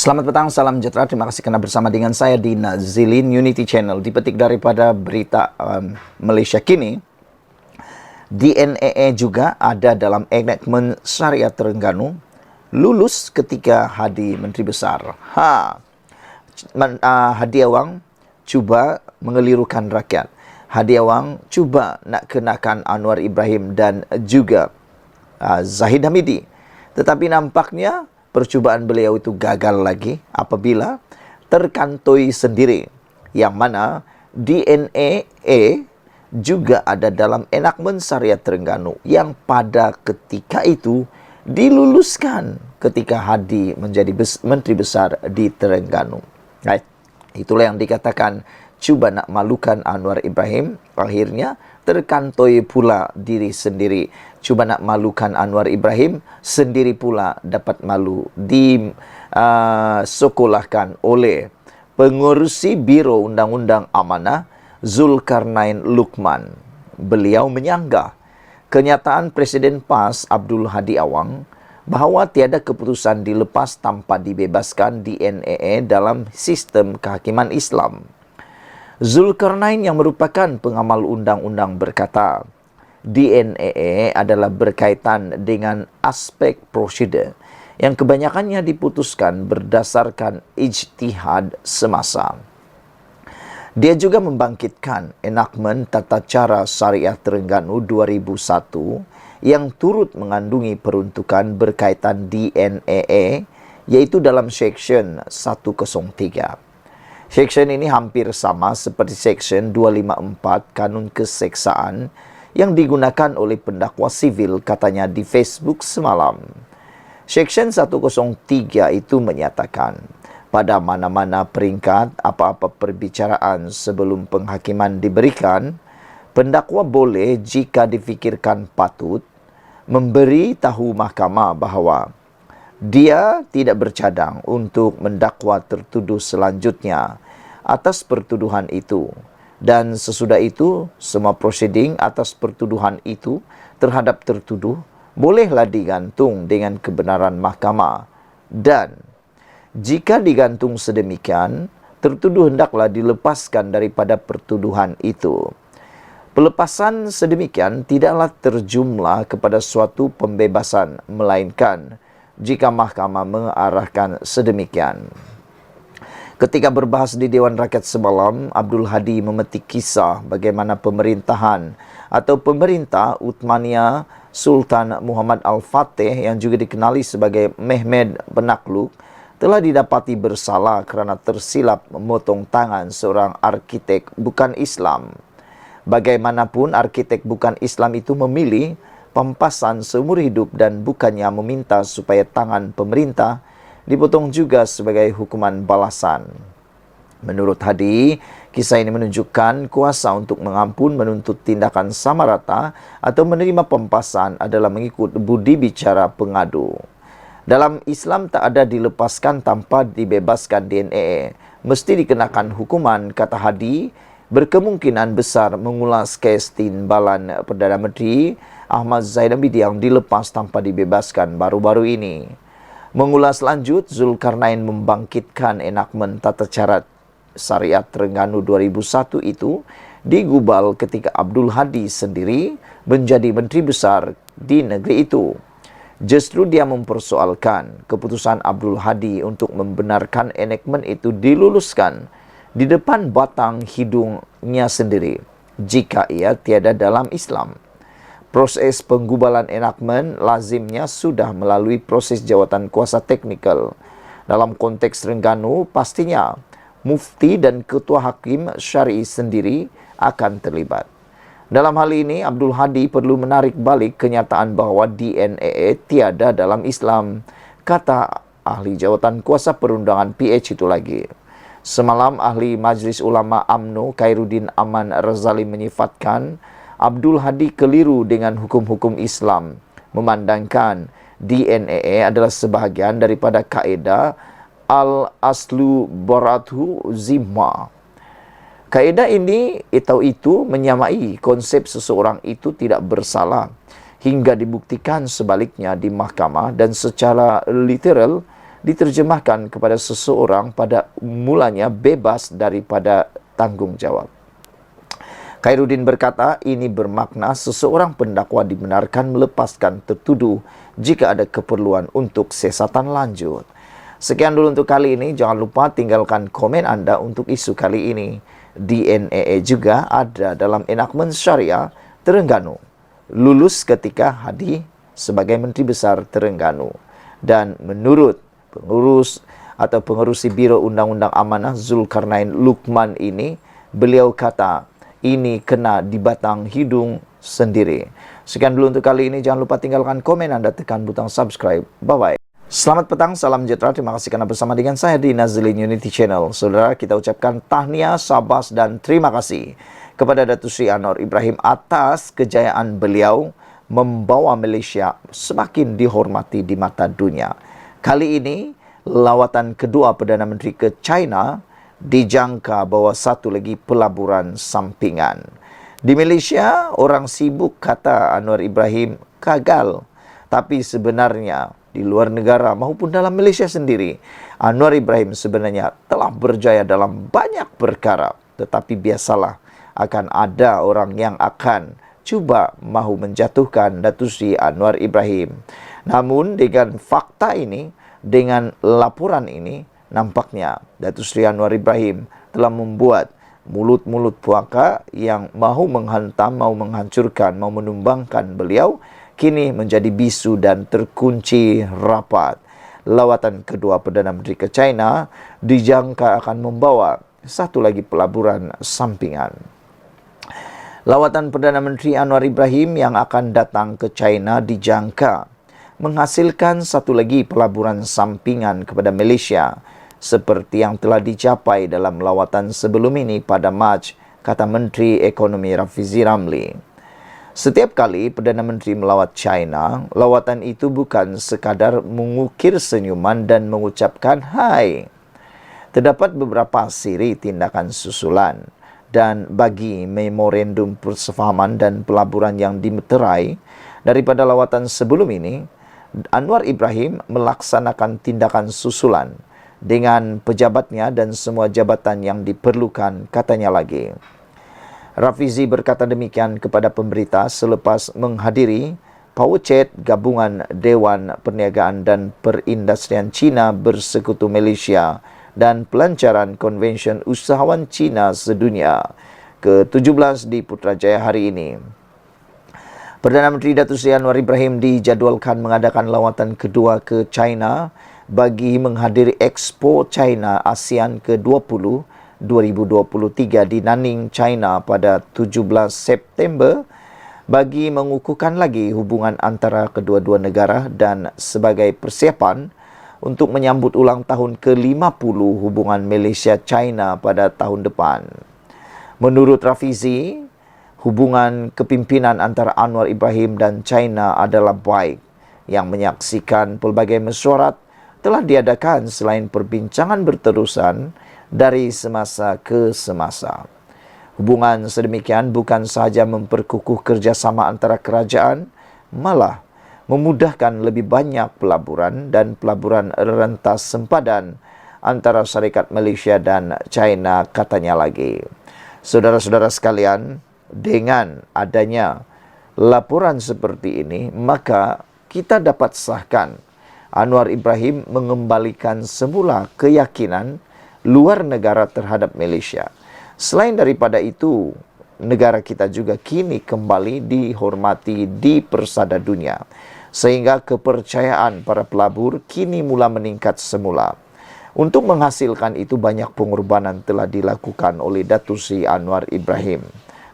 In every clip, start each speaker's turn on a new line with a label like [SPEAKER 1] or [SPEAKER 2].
[SPEAKER 1] Selamat petang, salam sejahtera. Terima kasih kerana bersama dengan saya di Nazilin Unity Channel. Dipetik daripada berita Malaysia kini, DNAA juga ada dalam enactment Syariah Terengganu lulus ketika Hadi Menteri Besar. Hadi Awang cuba mengelirukan rakyat. Hadi Awang cuba nak kenakan Anwar Ibrahim dan juga Zahid Hamidi. Tetapi nampaknya percubaan beliau itu gagal lagi apabila terkantoi sendiri, yang mana DNAA juga ada dalam enactment Syariah Terengganu yang pada ketika itu diluluskan ketika Hadi menjadi Menteri Besar di Terengganu. Right. Itulah yang dikatakan cuba nak malukan Anwar Ibrahim, akhirnya terkantoi pula diri sendiri. Cuba nak malukan Anwar Ibrahim, sendiri pula dapat malu. Disekolahkan oleh pengurusi Biro Undang-Undang Amanah, Zulkarnain Luqman. Beliau menyanggah kenyataan Presiden PAS Abdul Hadi Awang bahawa tiada keputusan dilepas tanpa dibebaskan DNAA dalam sistem kehakiman Islam. Zulkarnain yang merupakan pengamal undang-undang berkata, DNAA adalah berkaitan dengan aspek prosedur yang kebanyakannya diputuskan berdasarkan ijtihad semasa. Dia juga membangkitkan enactment Tata Cara Syariah Terengganu 2001 yang turut mengandungi peruntukan berkaitan DNAA, iaitu dalam Seksyen 103. Seksyen ini hampir sama seperti Seksyen 254 Kanun Keseksaan yang digunakan oleh pendakwa sivil, katanya di Facebook semalam. Seksyen 103 itu menyatakan, pada mana-mana peringkat apa-apa perbicaraan sebelum penghakiman diberikan, pendakwa boleh jika difikirkan patut memberi tahu mahkamah bahawa dia tidak bercadang untuk mendakwa tertuduh selanjutnya atas pertuduhan itu. Dan sesudah itu, semua prosiding atas pertuduhan itu terhadap tertuduh bolehlah digantung dengan kebenaran mahkamah. Dan jika digantung sedemikian, tertuduh hendaklah dilepaskan daripada pertuduhan itu. Pelepasan sedemikian tidaklah terjumlah kepada suatu pembebasan, melainkan jika mahkamah mengarahkan sedemikian. Ketika berbahas di Dewan Rakyat semalam, Abdul Hadi memetik kisah bagaimana pemerintahan atau pemerintah Uthmaniyah Sultan Muhammad Al-Fatih yang juga dikenali sebagai Mehmed Penakluk telah didapati bersalah kerana tersilap memotong tangan seorang arkitek bukan Islam. Bagaimanapun arkitek bukan Islam itu memilih pampasan seumur hidup dan bukannya meminta supaya tangan pemerintah dipotong juga sebagai hukuman balasan. Menurut Hadi, kisah ini menunjukkan kuasa untuk mengampun menuntut tindakan sama rata atau menerima pampasan adalah mengikut budi bicara pengadu. Dalam Islam tak ada dilepaskan tanpa dibebaskan DNAA. Mesti dikenakan hukuman, kata Hadi, berkemungkinan besar mengulas kes timbalan Perdana Menteri Ahmad Zahid Hamidi yang dilepas tanpa dibebaskan baru-baru ini. Mengulas lanjut, Zulkarnain membangkitkan enactment Tata Cara Syariah Terengganu 2001 itu digubal ketika Abdul Hadi sendiri menjadi Menteri Besar di negeri itu. Justru dia mempersoalkan keputusan Abdul Hadi untuk membenarkan enactment itu diluluskan di depan batang hidungnya sendiri jika ia tiada dalam Islam. Proses penggubalan enactment lazimnya sudah melalui proses jawatan kuasa teknikal. Dalam konteks Terengganu, pastinya mufti dan ketua hakim syar'i sendiri akan terlibat. Dalam hal ini, Abdul Hadi perlu menarik balik kenyataan bahawa DNAA tiada dalam Islam, kata ahli jawatan kuasa perundangan PH itu lagi. Semalam, ahli Majlis Ulama UMNO Khairuddin Aman Razali menyifatkan Abdul Hadi keliru dengan hukum-hukum Islam, memandangkan DNAA adalah sebahagian daripada kaedah al-aslu baratu zimma. Kaedah ini atau itu menyamai konsep seseorang itu tidak bersalah hingga dibuktikan sebaliknya di mahkamah, dan secara literal diterjemahkan kepada seseorang pada mulanya bebas daripada tanggung jawab. Khairuddin berkata, ini bermakna seseorang pendakwa dibenarkan melepaskan tertuduh jika ada keperluan untuk siasatan lanjut. Sekian dulu untuk kali ini. Jangan lupa tinggalkan komen Anda untuk isu kali ini. DNAA juga ada dalam enakmen syariah Terengganu. Lulus ketika Hadi sebagai Menteri Besar Terengganu. Dan menurut pengurusi Biro Undang-Undang Amanah Zulkarnain Luqman ini, beliau kata, ini kena di batang hidung sendiri. Sekian dulu untuk kali ini. Jangan lupa tinggalkan komen Anda, tekan butang subscribe. Bye-bye. Selamat petang, salam sejahtera. Terima kasih karena bersama dengan saya di Nazlin Unity Channel. Saudara, kita ucapkan tahniah, sabas, dan terima kasih kepada Datuk Seri Anwar Ibrahim atas kejayaan beliau membawa Malaysia semakin dihormati di mata dunia. Kali ini, lawatan kedua Perdana Menteri ke China dijangka bawa satu lagi pelaburan sampingan. Di Malaysia, orang sibuk kata Anwar Ibrahim gagal. Tapi sebenarnya di luar negara maupun dalam Malaysia sendiri, Anwar Ibrahim sebenarnya telah berjaya dalam banyak perkara. Tetapi biasalah, akan ada orang yang akan cuba mahu menjatuhkan Datuk Seri Anwar Ibrahim. Namun dengan fakta ini, dengan laporan ini, nampaknya Datuk Seri Anwar Ibrahim telah membuat mulut-mulut puaka yang mahu menghantam, mahu menghancurkan, mahu menumbangkan beliau, kini menjadi bisu dan terkunci rapat. Lawatan kedua Perdana Menteri ke China dijangka akan membawa satu lagi pelaburan sampingan. Lawatan Perdana Menteri Anwar Ibrahim yang akan datang ke China dijangka menghasilkan satu lagi pelaburan sampingan kepada Malaysia, seperti yang telah dicapai dalam lawatan sebelum ini pada Mac, kata Menteri Ekonomi Rafizi Ramli. Setiap kali Perdana Menteri melawat China, lawatan itu bukan sekadar mengukir senyuman dan mengucapkan hai. Terdapat beberapa siri tindakan susulan, dan bagi memorandum persefahaman dan pelaburan yang dimeterai daripada lawatan sebelum ini, Anwar Ibrahim melaksanakan tindakan susulan dengan pejabatnya dan semua jabatan yang diperlukan, katanya lagi. Rafizi berkata demikian kepada pemberita selepas menghadiri Powerchat Gabungan Dewan Perniagaan dan Perindustrian China Bersekutu Malaysia dan Pelancaran Konvensyen Usahawan China Sedunia ke-17 di Putrajaya hari ini. Perdana Menteri Datuk Seri Anwar Ibrahim dijadualkan mengadakan lawatan kedua ke China bagi menghadiri Expo China ASEAN ke-20 2023 di Nanning, China pada 17 September bagi mengukuhkan lagi hubungan antara kedua-dua negara dan sebagai persiapan untuk menyambut ulang tahun ke-50 hubungan Malaysia-China pada tahun depan. Menurut Rafizi, hubungan kepimpinan antara Anwar Ibrahim dan China adalah baik, yang menyaksikan pelbagai mesyuarat telah diadakan selain perbincangan berterusan dari semasa ke semasa. Hubungan sedemikian bukan sahaja memperkukuh kerjasama antara kerajaan, malah memudahkan lebih banyak pelaburan dan pelaburan rentas sempadan antara Syarikat Malaysia dan China, katanya lagi. Saudara-saudara sekalian, dengan adanya laporan seperti ini, maka kita dapat sahkan Anwar Ibrahim mengembalikan semula keyakinan luar negara terhadap Malaysia. Selain daripada itu, negara kita juga kini kembali dihormati di persada dunia, sehingga kepercayaan para pelabur kini mula meningkat semula. Untuk menghasilkan itu, banyak pengorbanan telah dilakukan oleh Datuk Seri Anwar Ibrahim.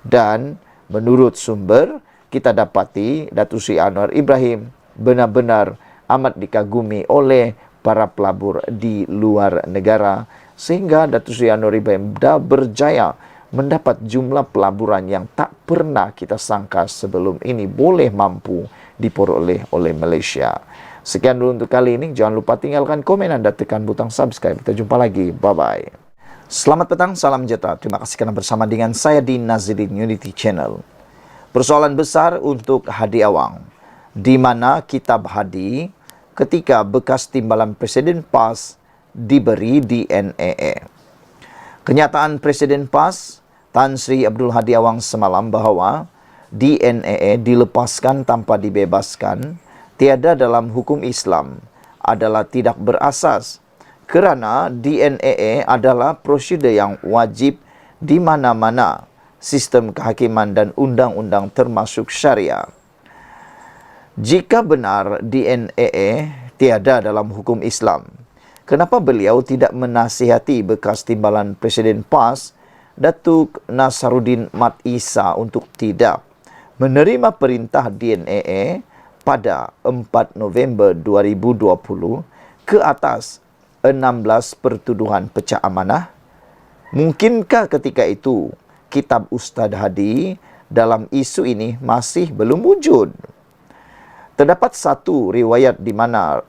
[SPEAKER 1] Dan menurut sumber, kita dapati Datuk Seri Anwar Ibrahim benar-benar amat dikagumi oleh para pelabur di luar negara, sehingga Datuk Seri Anwar Ibrahim dah berjaya mendapat jumlah pelaburan yang tak pernah kita sangka sebelum ini boleh mampu diperoleh oleh Malaysia. Sekian dulu untuk kali ini. Jangan lupa tinggalkan komen Anda, tekan butang subscribe. Kita jumpa lagi. Bye-bye. Selamat petang, salam sejahtera. Terima kasih kerana bersama dengan saya di Nazlin Unity Channel. Persoalan besar untuk Hadi Awang, di mana kitab Hadi ketika bekas timbalan Presiden PAS diberi DNAA. Kenyataan Presiden PAS, Tan Sri Abdul Hadi Awang semalam bahawa DNAA dilepaskan tanpa dibebaskan tiada dalam hukum Islam adalah tidak berasas kerana DNAA adalah prosedur yang wajib di mana-mana sistem kehakiman dan undang-undang termasuk syariah. Jika benar DNAA tiada dalam hukum Islam, kenapa beliau tidak menasihati bekas timbalan Presiden PAS, Datuk Nasaruddin Mat Isa untuk tidak menerima perintah DNAA pada 4 November 2020 ke atas 16 pertuduhan pecah amanah? Mungkinkah ketika itu kitab Ustaz Hadi dalam isu ini masih belum wujud? Terdapat satu riwayat di mana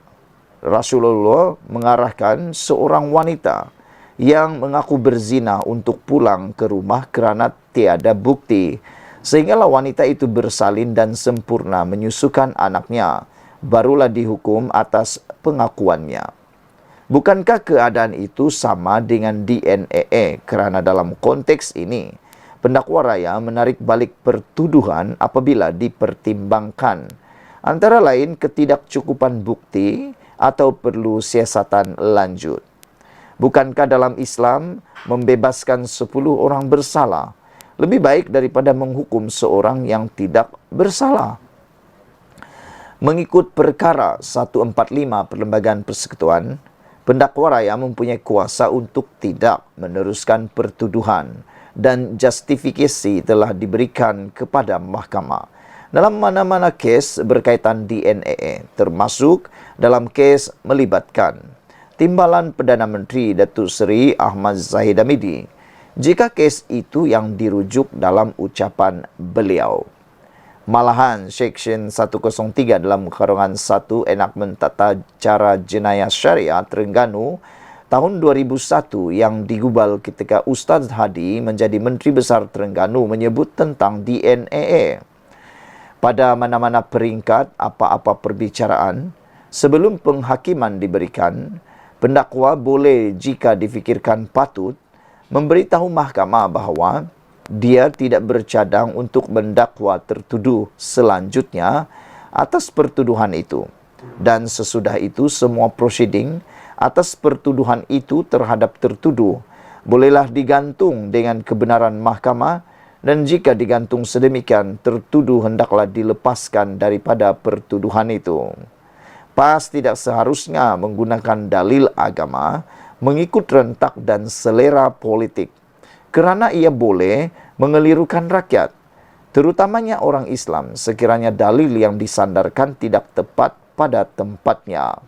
[SPEAKER 1] Rasulullah mengarahkan seorang wanita yang mengaku berzina untuk pulang ke rumah kerana tiada bukti, sehinggalah wanita itu bersalin dan sempurna menyusukan anaknya, barulah dihukum atas pengakuannya. Bukankah keadaan itu sama dengan DNAA? Kerana dalam konteks ini, pendakwa raya menarik balik pertuduhan apabila dipertimbangkan antara lain ketidakcukupan bukti atau perlu siasatan lanjut. Bukankah dalam Islam membebaskan 10 orang bersalah lebih baik daripada menghukum seorang yang tidak bersalah? Mengikut perkara 145 Perlembagaan Persekutuan, pendakwa raya mempunyai kuasa untuk tidak meneruskan pertuduhan dan justifikasi telah diberikan kepada mahkamah dalam mana-mana kes berkaitan DNAA, termasuk dalam kes melibatkan timbalan Perdana Menteri Datuk Seri Ahmad Zahid Hamidi, jika kes itu yang dirujuk dalam ucapan beliau. Malahan Seksyen 103 dalam Karangan 1 Enakmen Tata Cara Jenayah Syariah Terengganu tahun 2001 yang digubal ketika Ustaz Hadi menjadi Menteri Besar Terengganu menyebut tentang DNAA. Pada mana-mana peringkat apa-apa perbicaraan, sebelum penghakiman diberikan, pendakwa boleh jika difikirkan patut memberitahu mahkamah bahawa dia tidak bercadang untuk mendakwa tertuduh selanjutnya atas pertuduhan itu. Dan sesudah itu semua prosiding atas pertuduhan itu terhadap tertuduh bolehlah digantung dengan kebenaran mahkamah, dan jika digantung sedemikian, tertuduh hendaklah dilepaskan daripada pertuduhan itu. PAS tidak seharusnya menggunakan dalil agama mengikut rentak dan selera politik, kerana ia boleh mengelirukan rakyat, terutamanya orang Islam, sekiranya dalil yang disandarkan tidak tepat pada tempatnya.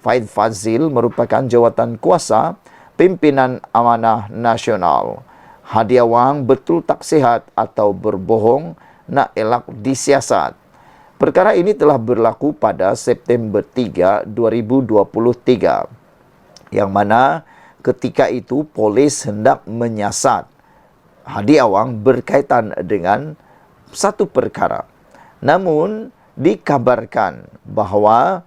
[SPEAKER 1] Faid Fazil merupakan jawatan kuasa pimpinan Amanah Nasional. Hadi Awang betul tak sihat atau berbohong nak elak disiasat. Perkara ini telah berlaku pada September 3, 2023, yang mana ketika itu polis hendak menyiasat Hadi Awang berkaitan dengan satu perkara. Namun dikabarkan bahawa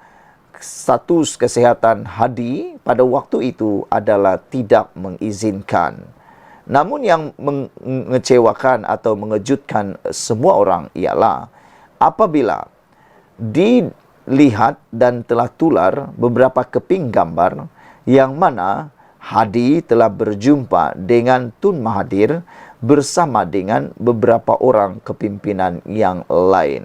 [SPEAKER 1] status kesihatan Hadi pada waktu itu adalah tidak mengizinkan. Namun yang mengecewakan atau mengejutkan semua orang ialah apabila dilihat dan telah tular beberapa keping gambar yang mana Hadi telah berjumpa dengan Tun Mahathir bersama dengan beberapa orang kepimpinan yang lain.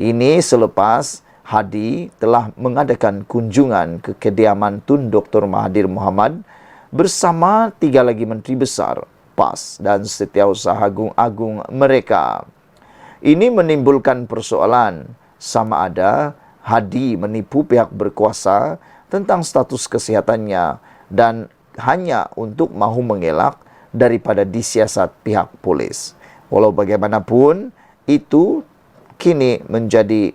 [SPEAKER 1] Ini selepas Hadi telah mengadakan kunjungan ke kediaman Tun Dr. Mahathir Mohamad bersama 3 lagi menteri besar, PAS dan setiausaha agung-agung mereka. Ini menimbulkan persoalan sama ada Hadi menipu pihak berkuasa tentang status kesihatannya dan hanya untuk mahu mengelak daripada disiasat pihak polis. Walau bagaimanapun, itu kini menjadi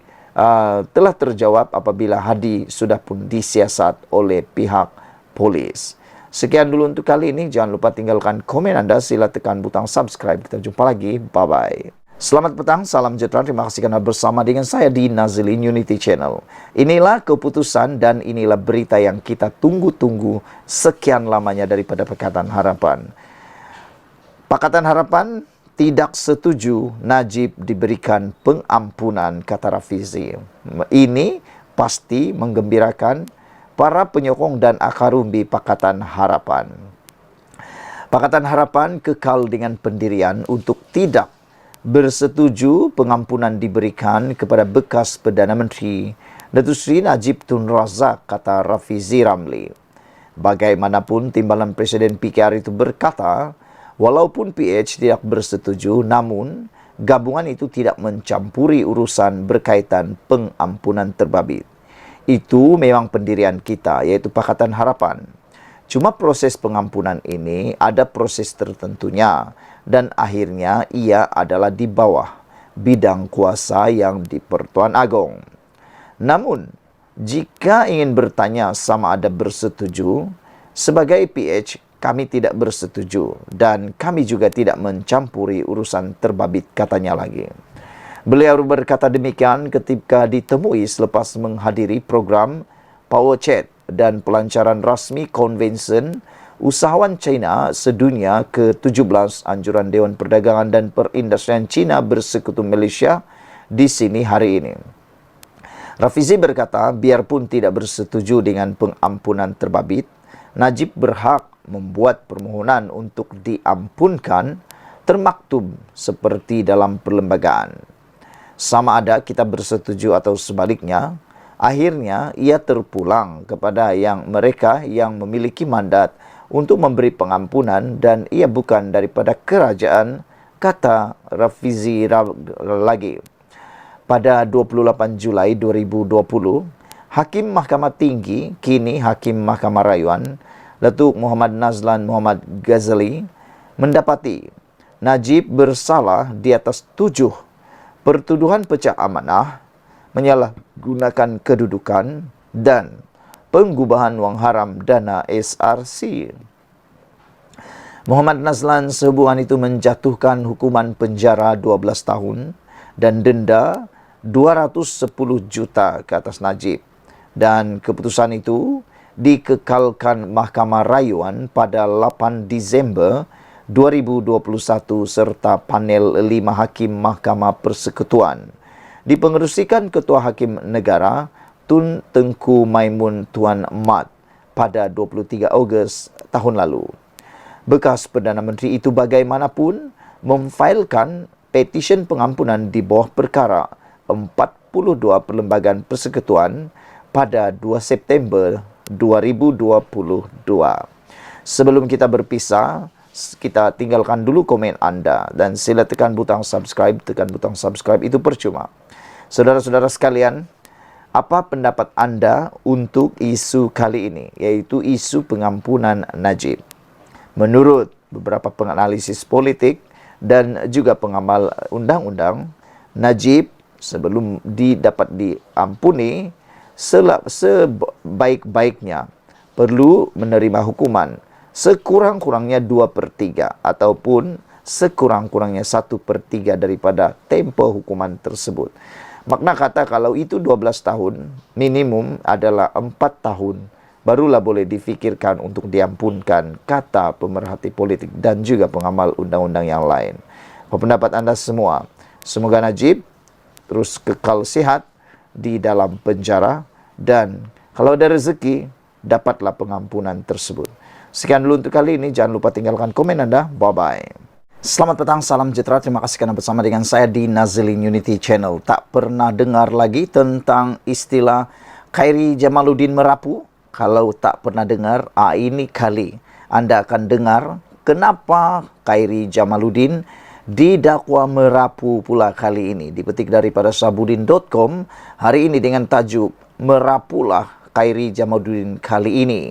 [SPEAKER 1] telah terjawab apabila Hadi sudah pun disiasat oleh pihak polis. Sekian dulu untuk kali ini. Jangan lupa tinggalkan komen anda. Sila tekan butang subscribe. Kita jumpa lagi. Bye-bye. Selamat petang, salam sejahtera. Terima kasih karena bersama dengan saya di Nazilin Unity Channel. Inilah keputusan dan inilah berita yang kita tunggu-tunggu sekian lamanya daripada Pakatan Harapan. Pakatan Harapan tidak setuju Najib diberikan pengampunan, kata Rafizi. Ini pasti menggembirakan para penyokong dan akarumbi Pakatan Harapan. Pakatan Harapan kekal dengan pendirian untuk tidak bersetuju pengampunan diberikan kepada bekas Perdana Menteri Datuk Seri Najib Tun Razak, kata Rafizi Ramli. Bagaimanapun, timbalan Presiden PKR itu berkata, walaupun PH tidak bersetuju, namun gabungan itu tidak mencampuri urusan berkaitan pengampunan terbabit. Itu memang pendirian kita, yaitu Pakatan Harapan. Cuma proses pengampunan ini ada proses tertentunya dan akhirnya ia adalah di bawah bidang kuasa yang di Pertuan Agong. Namun, jika ingin bertanya sama ada bersetuju, sebagai PH kami tidak bersetuju dan kami juga tidak mencampuri urusan terbabit, katanya lagi. Beliau berkata demikian ketika ditemui selepas menghadiri program Power Chat dan pelancaran rasmi Konvensyen Usahawan China Sedunia ke-17 Anjuran Dewan Perdagangan dan Perindustrian China bersekutu Malaysia di sini hari ini. Rafizi berkata, biarpun tidak bersetuju dengan pengampunan terbabit, Najib berhak membuat permohonan untuk diampunkan termaktub seperti dalam perlembagaan. Sama ada kita bersetuju atau sebaliknya, akhirnya ia terpulang kepada mereka yang memiliki mandat untuk memberi pengampunan dan ia bukan daripada kerajaan, kata Rafizi lagi. Pada 28 Julai 2020, Hakim Mahkamah Tinggi, kini Hakim Mahkamah Rayuan, Datuk Muhammad Nazlan Muhammad Ghazali, mendapati Najib bersalah di atas 7 pertuduhan pecah amanah, menyalahgunakan kedudukan dan penggubahan wang haram dana SRC. Muhammad Nazlan sehubungan itu menjatuhkan hukuman penjara 12 tahun dan denda 210 juta ke atas Najib. Dan keputusan itu dikekalkan Mahkamah Rayuan pada 8 Disember 2021 serta panel 5 Hakim Mahkamah Persekutuan dipengerusikan Ketua Hakim Negara Tun Tengku Maimun Tuan Mat pada 23 Ogos tahun lalu. Bekas Perdana Menteri itu bagaimanapun memfailkan petisyen pengampunan di bawah perkara 42 Perlembagaan Persekutuan pada 2 September 2022. Sebelum kita berpisah, kita tinggalkan dulu komen anda dan sila tekan butang subscribe. Tekan butang subscribe itu percuma. Saudara-saudara sekalian, apa pendapat anda untuk isu kali ini, yaitu isu pengampunan Najib? Menurut beberapa penganalisis politik dan juga pengamal undang-undang, Najib sebelum dapat diampuni, sebaik-baiknya perlu menerima hukuman sekurang-kurangnya 2/3 ataupun sekurang-kurangnya 1/3 daripada tempoh hukuman tersebut. Makna kata kalau itu 12 tahun, minimum adalah 4 tahun, barulah boleh difikirkan untuk diampunkan, kata pemerhati politik dan juga pengamal undang-undang yang lain. Apa pendapat anda semua? Semoga Najib terus kekal sehat di dalam penjara dan kalau ada rezeki, dapatlah pengampunan tersebut. Sekian dulu untuk kali ini. Jangan lupa tinggalkan komen anda. Bye-bye. Selamat petang, salam sejahtera. Terima kasih karena bersama dengan saya di Nazilin Unity Channel. Tak pernah dengar lagi tentang istilah Khairi Jamaluddin merapu? Kalau tak pernah dengar, ini kali anda akan dengar kenapa Khairi Jamaluddin didakwa merapu pula kali ini. Dipetik daripada sabudin.com hari ini dengan tajuk Merapulah Khairi Jamaluddin kali ini.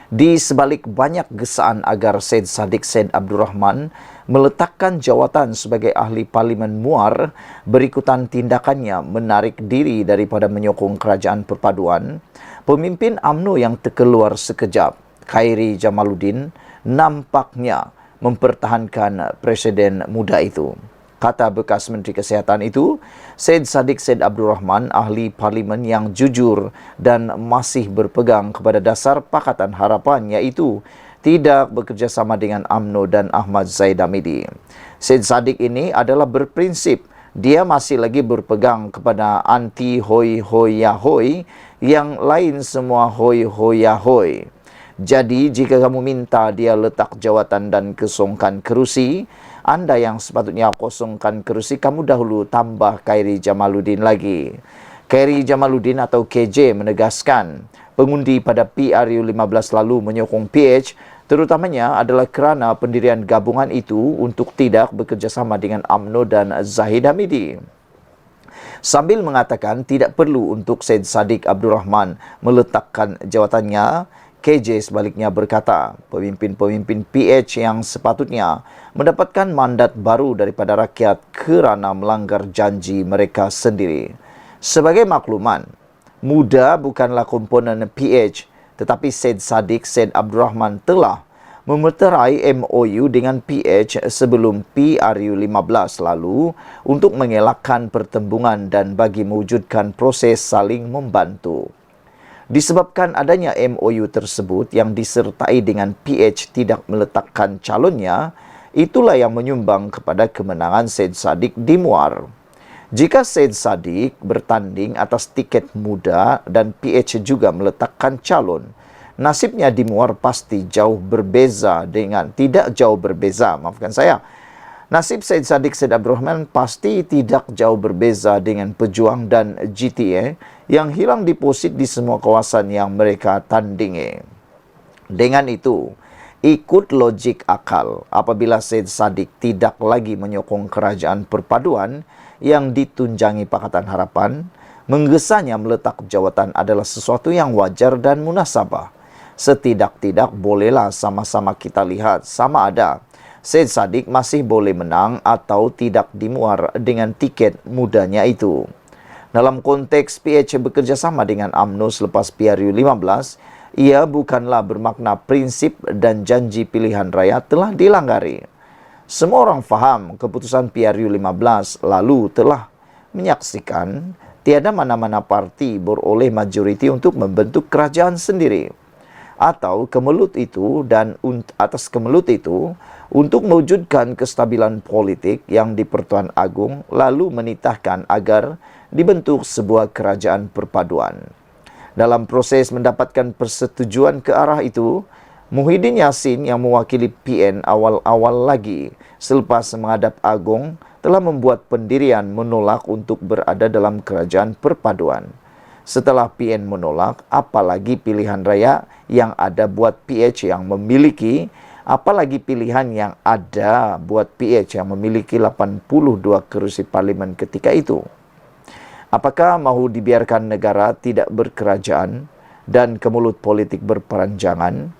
[SPEAKER 1] Di sebalik banyak gesaan agar Syed Saddiq Syed Abdurrahman meletakkan jawatan sebagai ahli Parlimen Muar berikutan tindakannya menarik diri daripada menyokong kerajaan perpaduan, pemimpin UMNO yang terkeluar sekejap, Khairi Jamaluddin, nampaknya mempertahankan presiden muda itu. Kata bekas Menteri Kesihatan itu, Syed Saddiq Syed Abdul Rahman, ahli parlimen yang jujur dan masih berpegang kepada dasar Pakatan Harapan, iaitu tidak bekerjasama dengan UMNO dan Ahmad Zaid Hamidi. Syed Saddiq ini adalah berprinsip dia masih lagi berpegang kepada anti hoi hoi ya hoi, yang lain semua hoi hoi ya hoi. Jadi jika kamu minta dia letak jawatan dan kosongkan kerusi, anda yang sepatutnya kosongkan kerusi, kamu dahulu tambah Khairi Jamaluddin lagi. Khairi Jamaluddin atau KJ menegaskan, pengundi pada PRU 15 lalu menyokong PH, terutamanya adalah kerana pendirian gabungan itu untuk tidak bekerjasama dengan UMNO dan Zahid Hamidi. Sambil mengatakan tidak perlu untuk Syed Saddiq Abdul Rahman meletakkan jawatannya, KJ sebaliknya berkata, pemimpin-pemimpin PH yang sepatutnya mendapatkan mandat baru daripada rakyat kerana melanggar janji mereka sendiri. Sebagai makluman, muda bukanlah komponen PH, tetapi Syed Saddiq Syed Abdul Rahman telah memeterai MOU dengan PH sebelum PRU 15 lalu untuk mengelakkan pertembungan dan bagi mewujudkan proses saling membantu. Disebabkan adanya MOU tersebut yang disertai dengan PH tidak meletakkan calonnya, itulah yang menyumbang kepada kemenangan Syed Saddiq di Muar. Jika Syed Saddiq bertanding atas tiket muda dan PH juga meletakkan calon, nasibnya di Muar pasti jauh berbeza dengan Nasib Syed Saddiq Syed Abdul Rahman pasti tidak jauh berbeza dengan Pejuang dan GTA yang hilang deposit di semua kawasan yang mereka tandingi. Dengan itu, ikut logik akal apabila Syed Saddiq tidak lagi menyokong kerajaan perpaduan yang ditunjangi Pakatan Harapan, menggesanya meletak jawatan adalah sesuatu yang wajar dan munasabah. Setidak-tidak bolehlah sama-sama kita lihat sama ada Syed Saddiq masih boleh menang atau tidak di Muar dengan tiket mudanya itu. Dalam konteks PH bekerjasama dengan UMNO selepas PRU 15, ia bukanlah bermakna prinsip dan janji pilihan raya telah dilanggari. Semua orang faham keputusan PRU 15 lalu telah menyaksikan tiada mana-mana parti beroleh majoriti untuk membentuk kerajaan sendiri. Atau kemelut itu dan atas kemelut itu untuk mewujudkan kestabilan politik yang di-Pertuan Agong lalu menitahkan agar dibentuk sebuah kerajaan perpaduan. Dalam proses mendapatkan persetujuan ke arah itu, Muhyiddin Yassin yang mewakili PN awal-awal lagi selepas menghadap Agong telah membuat pendirian menolak untuk berada dalam kerajaan perpaduan. Setelah PN menolak, apalagi pilihan raya yang ada buat PH yang memiliki, apalagi pilihan yang ada buat PH yang memiliki 82 kerusi parlimen ketika itu. Apakah mahu dibiarkan negara tidak berkerajaan dan kemulut politik berperanjangan?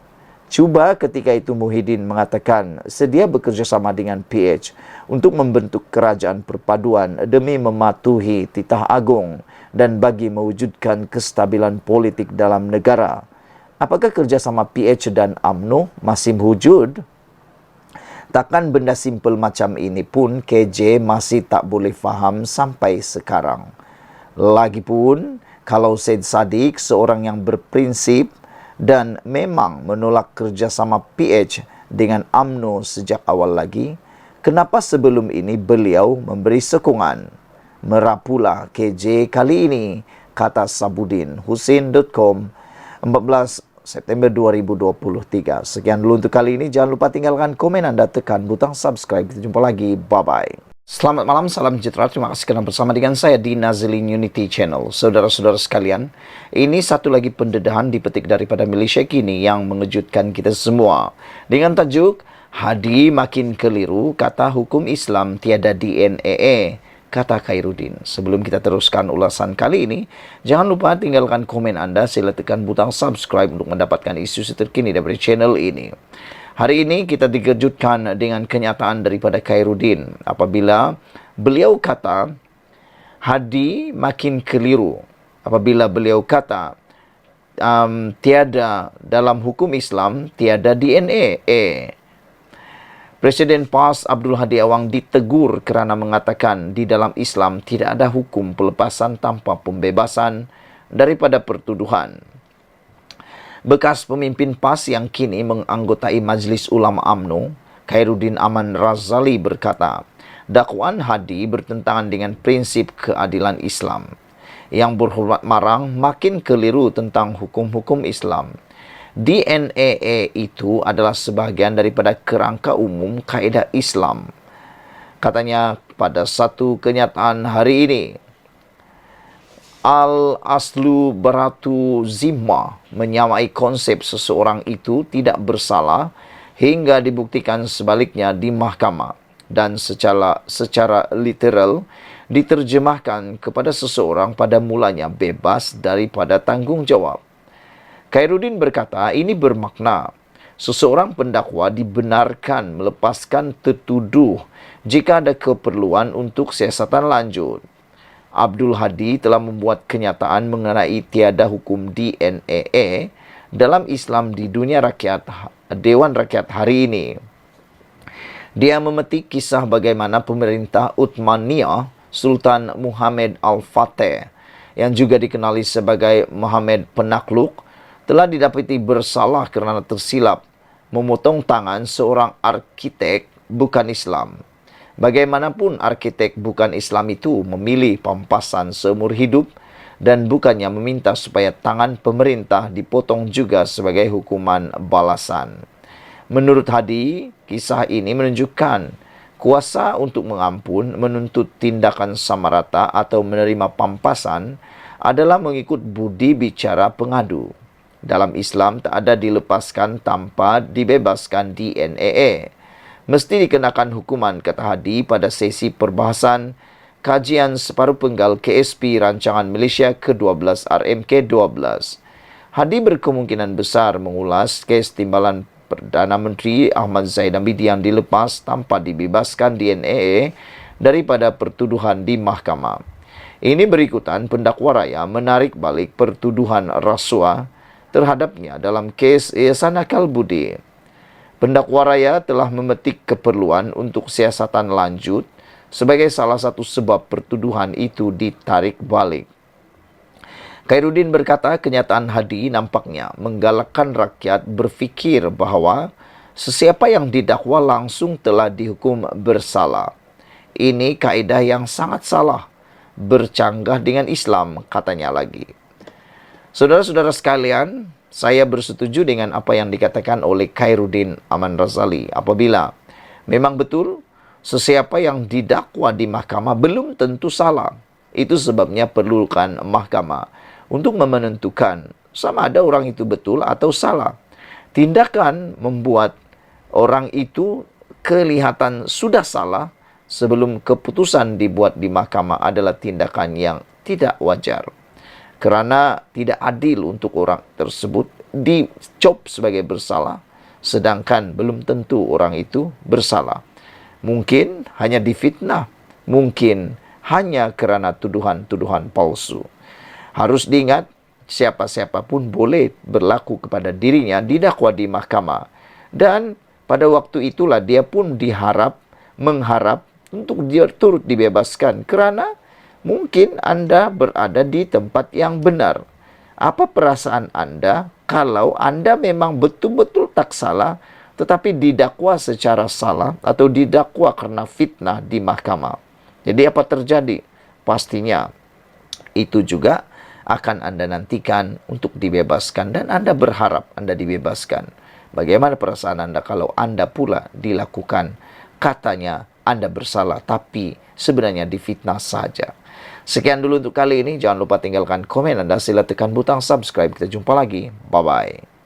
[SPEAKER 1] Cuba ketika itu Muhyiddin mengatakan sedia bekerjasama dengan PH untuk membentuk kerajaan perpaduan demi mematuhi titah agung dan bagi mewujudkan kestabilan politik dalam negara. Apakah kerjasama PH dan UMNO masih wujud? Takkan benda simpel macam ini pun KJ masih tak boleh faham sampai sekarang. Lagipun, kalau Syed Saddiq seorang yang berprinsip dan memang menolak kerjasama PH dengan UMNO sejak awal lagi, kenapa sebelum ini beliau memberi sokongan? Merapulah KJ kali ini, kata Sabudin, Husin.com, 14 September 2023. Sekian dulu untuk kali ini. Jangan lupa tinggalkan komen Anda, tekan butang subscribe. Kita jumpa lagi. Bye-bye. Selamat malam, salam sejahtera. Terima kasih kerana bersama dengan saya di Nazilin Unity Channel. Saudara-saudara sekalian, ini satu lagi pendedahan dipetik daripada Malaysia kini yang mengejutkan kita semua. Dengan tajuk, Hadi makin keliru, kata hukum Islam tiada DNA, kata Khairuddin. Sebelum kita teruskan ulasan kali ini, jangan lupa tinggalkan komen Anda, sila tekan butang subscribe untuk mendapatkan isu terkini dari channel ini. Hari ini kita dikejutkan dengan kenyataan daripada Khairuddin apabila beliau kata Hadi makin keliru. Apabila beliau kata tiada dalam hukum Islam tiada DNA. Presiden PAS Abdul Hadi Awang ditegur kerana mengatakan di dalam Islam tidak ada hukum pelepasan tanpa pembebasan daripada pertuduhan. Bekas pemimpin PAS yang kini menganggotai Majlis Ulama UMNO, Khairuddin Aman Razali berkata, dakwaan Hadi bertentangan dengan prinsip keadilan Islam. Yang berhormat marang makin keliru tentang hukum-hukum Islam. DNAA itu adalah sebahagian daripada kerangka umum kaedah Islam. Katanya pada satu kenyataan hari ini, Al-Aslu Baratu Zimma menyamai konsep seseorang itu tidak bersalah hingga dibuktikan sebaliknya di mahkamah dan secara literal diterjemahkan kepada seseorang pada mulanya bebas daripada tanggungjawab. Khairuddin berkata ini bermakna seseorang pendakwa dibenarkan melepaskan tertuduh jika ada keperluan untuk siasatan lanjut. Abdul Hadi telah membuat kenyataan mengenai tiada hukum DNAA dalam Islam di dunia rakyat Dewan Rakyat hari ini. Dia memetik kisah bagaimana pemerintah Uthmaniyah Sultan Muhammad Al-Fateh yang juga dikenali sebagai Muhammad Penakluk telah didapati bersalah kerana tersilap memotong tangan seorang arkitek bukan Islam. Bagaimanapun arkitek bukan Islam itu memilih pampasan seumur hidup dan bukannya meminta supaya tangan pemerintah dipotong juga sebagai hukuman balasan. Menurut Hadi, kisah ini menunjukkan kuasa untuk mengampun, menuntut tindakan samarata atau menerima pampasan adalah mengikut budi bicara pengadu. Dalam Islam tak ada dilepaskan tanpa dibebaskan DNAA. Mesti dikenakan hukuman, kata Hadi pada sesi perbahasan kajian separuh penggal KSP Rancangan Malaysia ke-12 RMK-12. Hadi berkemungkinan besar mengulas kes timbalan Perdana Menteri Ahmad Zahid Hamidi yang dilepas tanpa dibebaskan DNAA daripada pertuduhan di mahkamah. Ini berikutan pendakwa raya menarik balik pertuduhan rasuah terhadapnya dalam kes Ihsan Akal Budi. Pendakwa raya telah memetik keperluan untuk siasatan lanjut sebagai salah satu sebab pertuduhan itu ditarik balik. Khairuddin berkata kenyataan Hadi nampaknya menggalakkan rakyat berfikir bahawa sesiapa yang didakwa langsung telah dihukum bersalah. Ini kaedah yang sangat salah, bercanggah dengan Islam, katanya lagi. Saudara-saudara sekalian, saya bersetuju dengan apa yang dikatakan oleh Khairuddin Aman Razali apabila memang betul sesiapa yang didakwa di mahkamah belum tentu salah. Itu sebabnya perlukan mahkamah untuk menentukan sama ada orang itu betul atau salah. Tindakan membuat orang itu kelihatan sudah salah sebelum keputusan dibuat di mahkamah adalah tindakan yang tidak wajar. Kerana tidak adil untuk orang tersebut dicop sebagai bersalah, sedangkan belum tentu orang itu bersalah. Mungkin hanya difitnah, mungkin hanya kerana tuduhan-tuduhan palsu. Harus diingat, siapa-siapa pun boleh berlaku kepada dirinya didakwa di mahkamah. Dan pada waktu itulah dia pun mengharap untuk dia turut dibebaskan kerana mungkin anda berada di tempat yang benar. Apa perasaan anda kalau anda memang betul-betul tak salah tetapi didakwa secara salah atau didakwa kerana fitnah di mahkamah? Jadi apa terjadi? Pastinya itu juga akan anda nantikan untuk dibebaskan dan anda berharap anda dibebaskan. Bagaimana perasaan anda kalau anda pula dilakukan katanya anda bersalah tapi sebenarnya difitnah saja? Sekian dulu untuk kali ini. Jangan lupa tinggalkan komen anda. Sila tekan butang subscribe. Kita jumpa lagi. Bye-bye.